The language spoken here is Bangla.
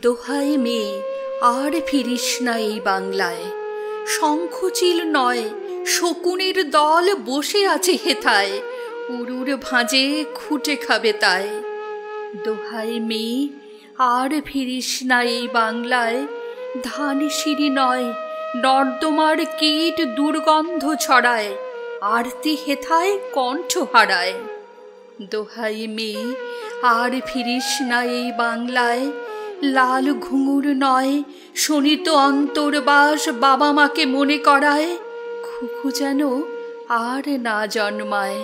দোহাই মেয়ে, আর ফিরিস না এই বাংলায়। শঙ্খচিল নয়, শকুনের দল বসে আছে হেথায়, উড়ুর ভাঁজে খুঁটে খাবে তাই। দোহাই মেয়ে, আর ফিরিস না এই বাংলায়। ধান সিঁড়ি নয়, নর্দমার কীট দুর্গন্ধ ছড়ায়, আরতি হেথায় কণ্ঠ হারায়। দোহাই মেয়ে, আর ফিরিস না এই বাংলায়। লাল ঘুঙুর নয়, শোণিত অন্তর্বাস বাবা মাকে মনে করায়, খুকু যেন আর না জন্মায়।